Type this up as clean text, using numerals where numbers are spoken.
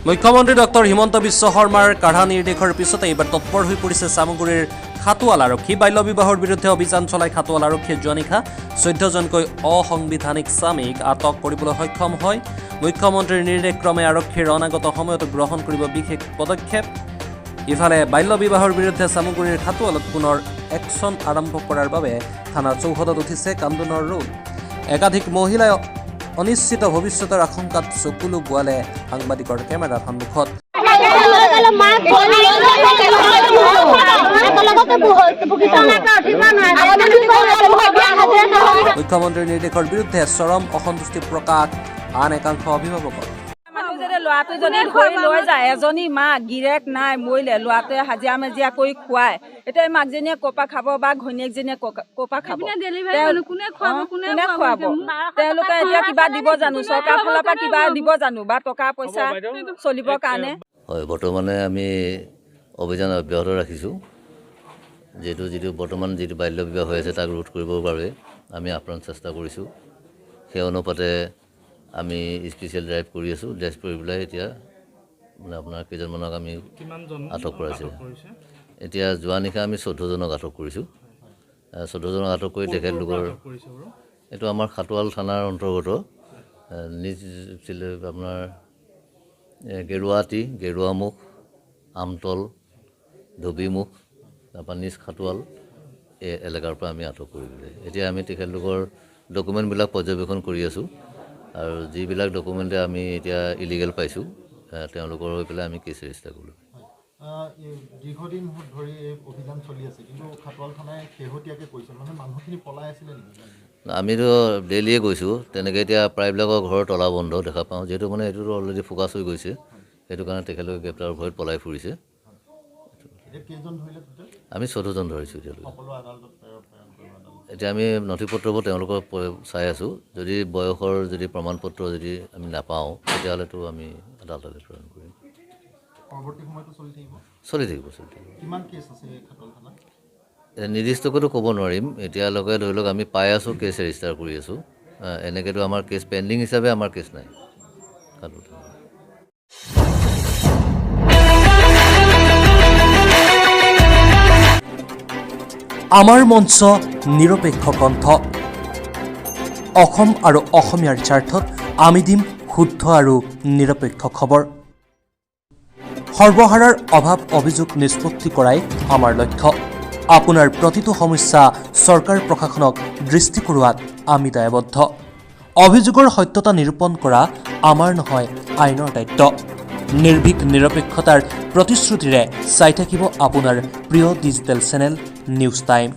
মুখ্যমন্ত্ৰী ডক্টৰ হিমন্ত বিশ্ব শৰ্মাৰ কাঢ়া নিৰ্দেশৰ পিছতে এইবাৰ তৎপৰ হৈ পৰিছে চামগুৰিৰ খাটোৱাল আৰক্ষী। বাল্য বিবাহৰ বিৰুদ্ধে অভিযান চলাই খাটোৱাল আৰক্ষীয়ে যোৱা নিশা 14জনকৈ অসাংবিধানিক স্বামীক আটক কৰিবলৈ সক্ষম হয়। মুখ্যমন্ত্ৰীৰ নিৰ্দেশক্ৰমে আৰক্ষীৰ অনাগত সময়ত গ্ৰহণ কৰিব বিশেষ পদক্ষেপ। ইফালে বাল্য বিবাহৰ বিৰুদ্ধে চামগুৰিৰ খাটোৱালত পুনৰ একশ্যন আৰম্ভ কৰাৰ বাবে থানাৰ চৌহদত উঠিছে কান্দোনৰ ৰোল। একাধিক মহিলাই অনিশ্চিত ভৱিষ্যতৰ আশংকাত চকু লোবোৱালে সাংবাদিকৰ কেমেৰাৰ সন্মুখত। মুখ্যমন্ত্ৰীৰ নিৰ্দেশৰ বিৰুদ্ধে চৰম অসন্তুষ্টি প্ৰকাশ আন একাংশ অভিভাৱকৰ। ল'ৰাটো যদি ধৰি লৈ যায়, এজনী মাক গিৰেক নাই মৰিলে, ল'ৰাটোৱে হাজিৰা মাজিৰা কৰি খুৱায়, এতিয়া মাকজনীয়ে ক'পা খাব বা ঘৈণীয়েকজনীয়ে ক'পা খাব, কোনে খুৱাব? তেওঁলোকে এতিয়া কিবা দিব জানো, চৰকাৰৰ ফালৰ পৰা কিবা দিব জানো বা টকা পইচা চলিবৰ কাৰণে? হয়, বৰ্তমানে আমি অভিযান অব্যাহত ৰাখিছোঁ। যিটো বৰ্তমান যিটো বাল্য বিবাহ হৈ আছে তাক ৰোধ কৰিবৰ বাবে আমি আপ্ৰাণ চেষ্টা কৰিছোঁ। সেই অনুপাতে আমি স্পেচিয়েল ড্ৰাইভ কৰি আছোঁ। ড্ৰাইভ কৰি পেলাই এতিয়া আপোনাৰ কেইজনমানক আমি আটক কৰাইছোঁ। এতিয়া যোৱা নিশা আমি 14জনক আটক কৰিছোঁ। 14জনক আটক কৰি তেখেতলোকৰ এইটো আমাৰ খাটোৱাল থানাৰ অন্তৰ্গত নিজ আপোনাৰ গেৰুৱাটী, গেৰুৱামুখ, আমতল, ধবিমুখ, তাৰপৰা নিজ খাটোৱাল এই এলেকাৰ পৰা আমি আটক কৰিবলৈ এতিয়া আমি তেখেতলোকৰ ডকুমেণ্টবিলাক পৰ্যবেক্ষণ কৰি আছোঁ। আৰু যিবিলাক ডকুমেণ্টে আমি এতিয়া ইলিগেল পাইছোঁ তেওঁলোকৰ হৈ পেলাই আমি কেছ ৰেজিষ্টাৰ কৰিলোঁ। দীৰ্ঘদিন ধৰি এই অভিযান চলি আছে, কিন্তু খাটোৱাল থানাই শেহতীয়াকৈ কৈছে মানে মানুহখিনি পলাই আছিলে নেকি? আমিতো ডেইলিয়ে গৈছোঁ, তেনেকৈ এতিয়া প্ৰায়বিলাকৰ ঘৰৰ তলা বন্ধ দেখা পাওঁ, যিহেতু মানে এইটোতো অলৰেডি ফ'কাছ হৈ গৈছে, সেইটো কাৰণে তেখেতলোকে গ্ৰেপ্তাৰৰ ভয়ত পলাই ফুৰিছে। আমি 14জন ধৰিছোঁ এতিয়ালৈকে। এতিয়া আমি নথি পত্ৰবোৰ তেওঁলোকৰ চাই আছোঁ। যদি বয়সৰ যদি প্ৰমাণ পত্ৰ যদি আমি নাপাওঁ তেতিয়াহ'লেতো আমি আদালতলৈ প্ৰেৰণ কৰিম। চলি থাকিব। নিৰ্দিষ্টকৈতো ক'ব নোৱাৰিম। এতিয়ালৈকে ধৰি লওক আমি পাই আছোঁ, কেছ ৰেজিষ্টাৰ কৰি আছোঁ। এনেকৈতো আমাৰ কেছ পেণ্ডিং হিচাপে আমাৰ কেছ নাই। আমাৰ মঞ্চ নিৰপেক্ষ কণ্ঠ। অসম আৰু অসমীয়াৰ স্বাৰ্থত আমি দিম শুদ্ধ আৰু নিৰপেক্ষ খবৰ। সৰ্বহাৰাৰ অভাৱ অভিযোগ নিষ্পত্তি কৰাই আমাৰ লক্ষ্য। আপোনাৰ প্ৰতিটো সমস্যা চৰকাৰ প্ৰশাসনক দৃষ্টি কৰোৱাত আমি দায়বদ্ধ। অভিযোগৰ সত্যতা নিৰূপণ কৰা আমাৰ নহয়, আইনৰ দায়িত্ব। নিৰ্ভীক নিৰপেক্ষতাৰ প্ৰতিশ্ৰুতিৰে চাই থাকিব আপোনাৰ প্ৰিয় ডিজিটেল চেনেল নিউজ টাইম।